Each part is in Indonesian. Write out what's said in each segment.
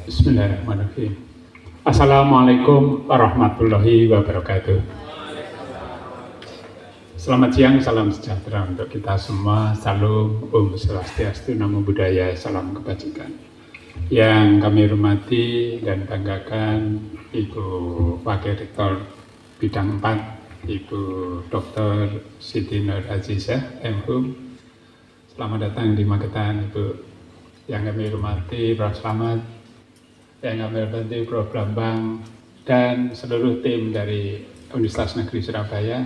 Bismillahirrahmanirrahim. Assalamualaikum warahmatullahi wabarakatuh. Selamat siang, salam sejahtera untuk kita semua. Salam, Om Swastiastu, Namo Buddhaya, salam kebajikan. Yang kami hormati dan banggakan Ibu Wakil Rektor Bidang 4, Ibu Dr. Siti Nur Azizah, M.Hum. Selamat datang di Magetan, Ibu. Yang kami hormati Prof. Slamet, yang kami hormati Prof. Bambang, dan seluruh tim dari Universitas Negeri Surabaya.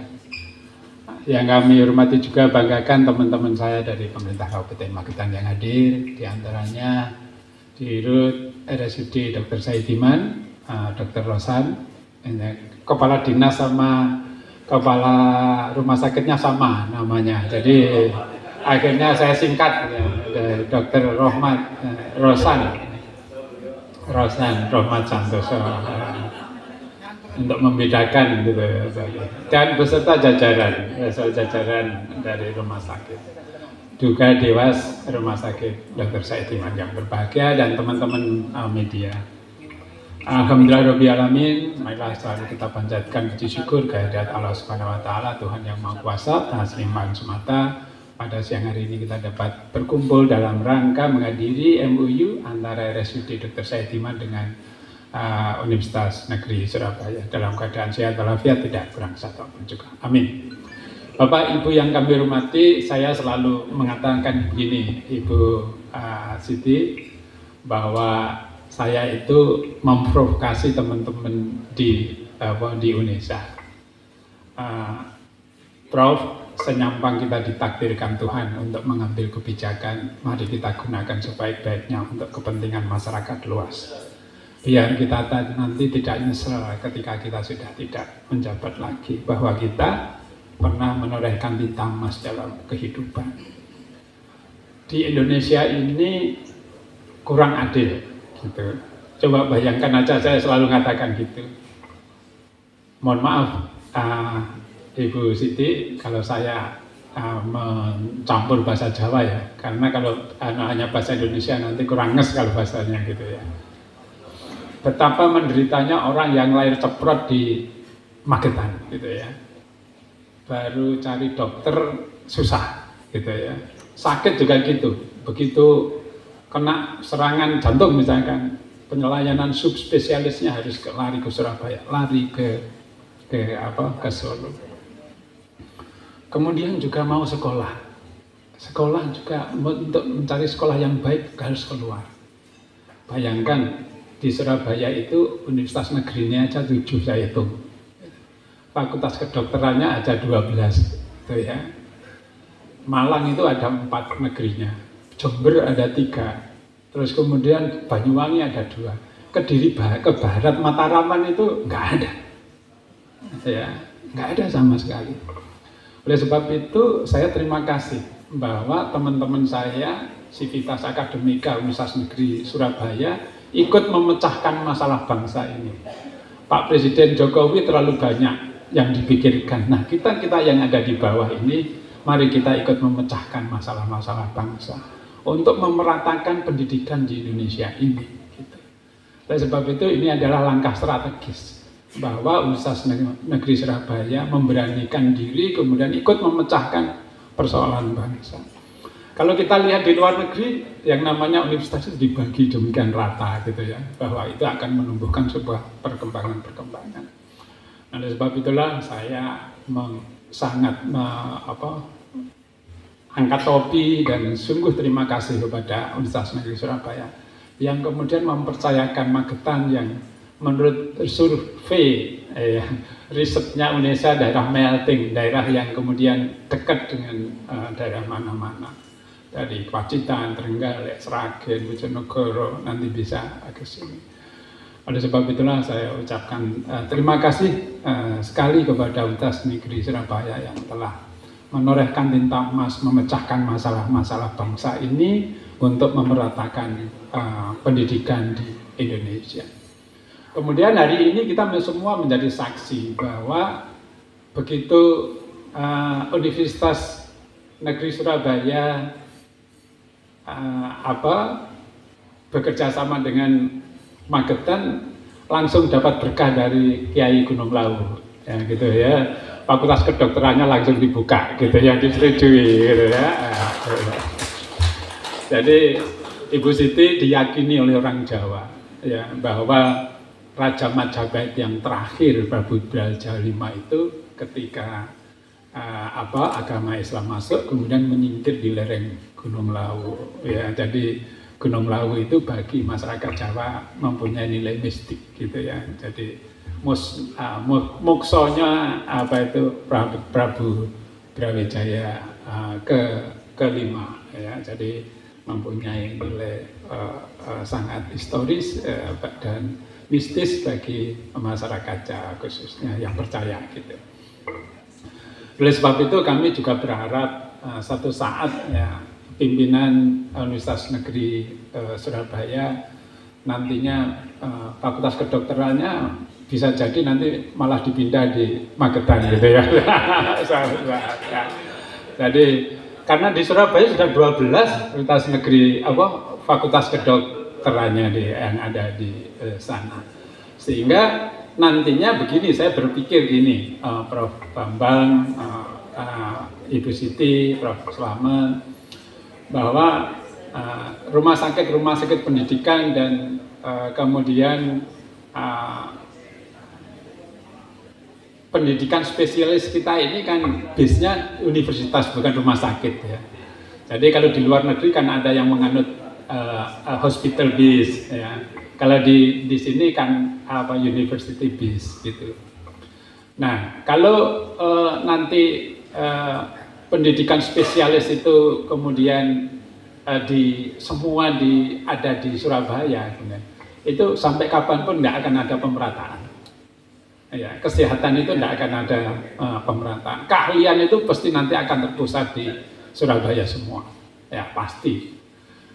Yang kami hormati juga banggakan teman-teman saya dari pemerintah Kabupaten Magetan yang hadir, diantaranya Dirut RSUD Dr. Saidiman, Dr. Rosan, kepala dinas sama kepala rumah sakitnya sama namanya, jadi akhirnya saya singkat ya, Dr. Rosan Rohmat Santoso, untuk membedakan gitu, dan beserta jajaran dari rumah sakit, juga Dewas Rumah Sakit Dr. Saidiman yang berbahagia, dan teman-teman media. Alhamdulillah Alamin, marilah selalu kita panjatkan puji syukur kehadirat Allah Subhanahu wa Ta'ala, Tuhan yang Maha Kuasa atas limpahan semata. Pada siang hari ini kita dapat berkumpul dalam rangka menghadiri MOU antara RSUD Dr. Saidiman dengan Universitas Negeri Surabaya dalam keadaan sehat walafiat, tidak kurang satu pun juga. Amin. Bapak Ibu yang kami hormati, saya selalu mengatakan begini, Ibu Siti, bahwa saya itu memprovokasi teman-teman di UNESA. Prof, senyampang kita ditakdirkan Tuhan untuk mengambil kebijakan, mari kita gunakan sebaik-baiknya untuk kepentingan masyarakat luas. Biar kita nanti tidak nyesel ketika kita sudah tidak menjabat lagi, bahwa kita pernah menorehkan bintang emas dalam kehidupan. Di Indonesia ini kurang adil, gitu. Coba bayangkan aja, saya selalu mengatakan gitu. Mohon maaf, Ibu Siti, kalau saya mencampur bahasa Jawa ya, karena kalau hanya bahasa Indonesia nanti kurang nges kalau bahasanya gitu ya. Betapa menderitanya orang yang lahir ceprot di Magetan gitu ya. Baru cari dokter susah gitu ya. Sakit juga gitu. Begitu kena serangan jantung misalkan, penyelayanan subspesialisnya harus lari ke Surabaya, lari ke Solo. Kemudian juga mau sekolah juga untuk mencari sekolah yang baik harus keluar. Bayangkan di Surabaya itu universitas negerinya aja 7 saya hitung. Fakultas kedokterannya ada 12 gitu ya. Malang itu ada 4 negerinya. Jember ada 3. Terus kemudian Banyuwangi ada 2. Kediri ke barat Mataraman itu nggak ada. Ya, nggak ada sama sekali. Oleh sebab itu saya terima kasih bahwa teman-teman saya Sivitas Akademika Universitas Negeri Surabaya ikut memecahkan masalah bangsa ini. Pak Presiden Jokowi terlalu banyak yang dipikirkan. Nah, kita yang ada di bawah ini, mari kita ikut memecahkan masalah-masalah bangsa untuk memeratakan pendidikan di Indonesia ini. Gitu. Oleh sebab itu ini adalah langkah strategis bahwa Universitas Negeri Surabaya memberanikan diri kemudian ikut memecahkan persoalan bangsa. Kalau kita lihat di luar negeri, yang namanya universitas itu dibagi demikian rata gitu ya, bahwa itu akan menumbuhkan sebuah perkembangan. Oleh sebab itulah saya sangat angkat topi dan sungguh terima kasih kepada Universitas Negeri Surabaya yang kemudian mempercayakan Magetan yang menurut survei risetnya UNESA daerah melting, daerah yang kemudian dekat dengan daerah mana-mana, dari Pacitan, Trenggalek, Sragen, Bojonegoro, nanti bisa ke sini. Oleh sebab itulah saya ucapkan terima kasih sekali kepada Universitas Negeri Surabaya yang telah menorehkan tinta emas, memecahkan masalah-masalah bangsa ini untuk memeratakan pendidikan di Indonesia. Kemudian hari ini kita semua menjadi saksi bahwa begitu Universitas Negeri Surabaya bekerja sama dengan Magetan langsung dapat berkah dari Kiai Gunung Lawu, ya gitu ya. Fakultas kedokterannya langsung dibuka, gitu ya, disetujui, gitu ya. Jadi Ibu Siti diyakini oleh orang Jawa, ya, bahwa Raja Majapahit yang terakhir Prabu Braja V itu ketika agama Islam masuk, kemudian menyingkir di lereng Gunung Lawu, ya. Jadi Gunung Lawu itu bagi masyarakat Jawa mempunyai nilai mistik, gitu ya. Jadi muksonya Prabu Brawijaya kelima, ya. Jadi mempunyai nilai sangat historis dan mistis bagi masyarakat Jawa khususnya yang percaya, gitu. Oleh sebab itu kami juga berharap satu saat, ya, pimpinan Universitas Negeri Surabaya nantinya fakultas kedokterannya bisa jadi nanti malah dipindah di Magetan, gitu ya. Jadi karena di Surabaya sudah 12 Universitas Negeri fakultas kedokterannya yang ada di sana. Sehingga nantinya begini, saya berpikir gini, Prof. Bambang, Ibu Siti, Prof. Slamet, bahwa rumah sakit pendidikan dan kemudian pendidikan spesialis kita ini kan base-nya universitas, bukan rumah sakit, ya. Jadi kalau di luar negeri kan ada yang menganut hospital base, ya. Kalau di sini kan university base, gitu. Nah, kalau nanti pendidikan spesialis itu kemudian semua ada di Surabaya, itu sampai kapanpun nggak akan ada pemerataan. Ya, kesehatan itu tidak akan ada pemerataan. Keahlian itu pasti nanti akan terpusat di Surabaya semua, ya pasti.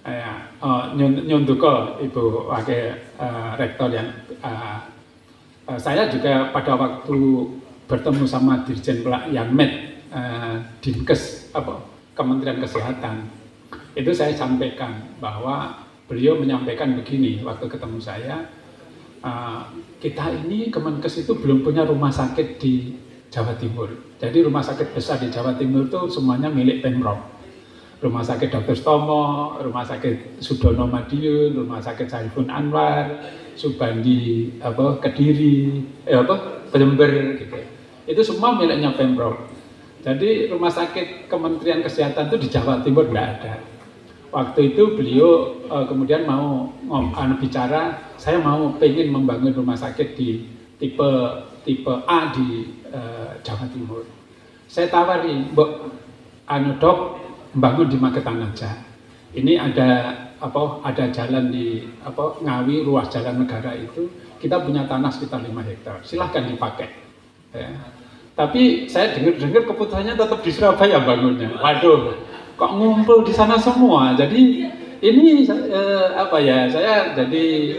Ya, nyuntuko Ibu Wakil Rektor yang saya juga pada waktu bertemu sama Dirjen Yanmed, Dinkes Kementerian Kesehatan, itu saya sampaikan bahwa beliau menyampaikan begini waktu ketemu saya. Kita ini Kemenkes itu belum punya rumah sakit di Jawa Timur. Jadi rumah sakit besar di Jawa Timur itu semuanya milik Pemprov. Rumah sakit Dr. Stomo, rumah sakit Sudono Madiun, rumah sakit Saiful Anwar, Subandi, Kediri, Jember, gitu. Itu semua miliknya Pemprov. Jadi rumah sakit Kementerian Kesehatan itu di Jawa Timur nggak ada. Waktu itu beliau kemudian mau bicara, saya pengen membangun rumah sakit di tipe A di Jawa Timur. Saya tawari, Dok, membangun di Magetan aja. Ini ada jalan di Ngawi, ruas jalan negara itu, kita punya tanah sekitar 5 hektar, silahkan dipakai. Ya. Tapi saya dengar keputusannya tetap di Surabaya bangunnya. Waduh, kok ngumpul di sana semua. Jadi ini saya jadi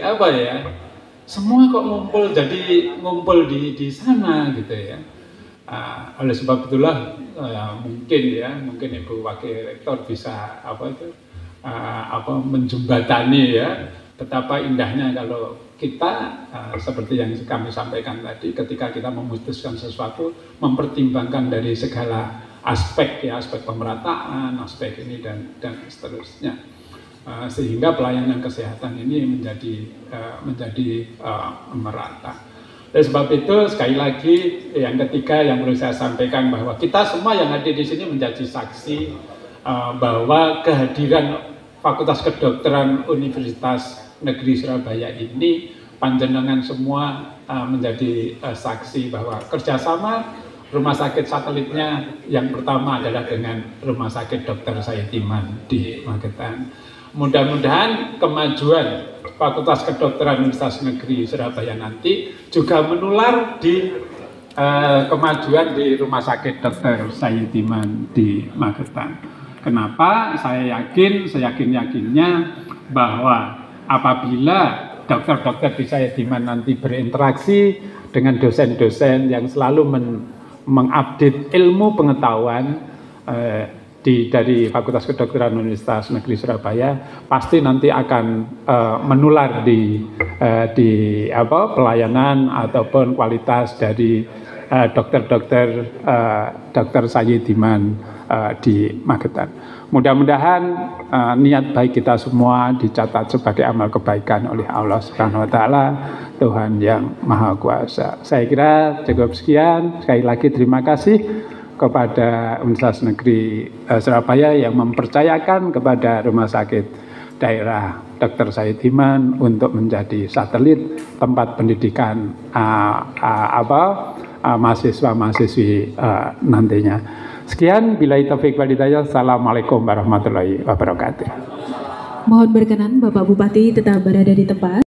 semua kok ngumpul di sana, gitu ya. Oleh sebab itulah mungkin Ibu Wakil Rektor bisa menjembatani, ya, betapa indahnya kalau kita seperti yang kami sampaikan tadi, ketika kita memutuskan sesuatu mempertimbangkan dari segala aspek, ya, aspek pemerataan, aspek ini dan seterusnya, sehingga pelayanan kesehatan ini menjadi merata. Oleh sebab itu sekali lagi yang ketiga yang perlu saya sampaikan, bahwa kita semua yang hadir di sini menjadi saksi bahwa kehadiran Fakultas Kedokteran Universitas Negeri Surabaya ini, panjenengan semua menjadi saksi bahwa kerjasama rumah sakit satelitnya yang pertama adalah dengan Rumah Sakit Dr. Sayyidman di Magetan. Mudah-mudahan kemajuan Fakultas Kedokteran Universitas Negeri Surabaya nanti juga menular di kemajuan di Rumah Sakit Dr. Sayyidman di Magetan. Kenapa? Saya yakin-yakinnya bahwa apabila dokter-dokter di Sayyidman nanti berinteraksi dengan dosen-dosen yang selalu mengupdate ilmu pengetahuan dari Fakultas Kedokteran Universitas Negeri Surabaya, pasti nanti akan menular di di pelayanan ataupun kualitas dari dokter Sayyidiman di Magetan. Mudah-mudahan niat baik kita semua dicatat sebagai amal kebaikan oleh Allah Subhanahu wa taala, Tuhan yang Maha Kuasa. Saya kira cukup sekian. Sekali lagi terima kasih kepada Universitas Negeri Surabaya yang mempercayakan kepada Rumah Sakit Daerah Dr. Sayyidiman untuk menjadi satelit tempat pendidikan mahasiswa-mahasiswi nantinya. Sekian, billahi taufiq wal hidayah. Assalamualaikum warahmatullahi wabarakatuh. Mohon berkenan Bapak Bupati tetap berada di tempat.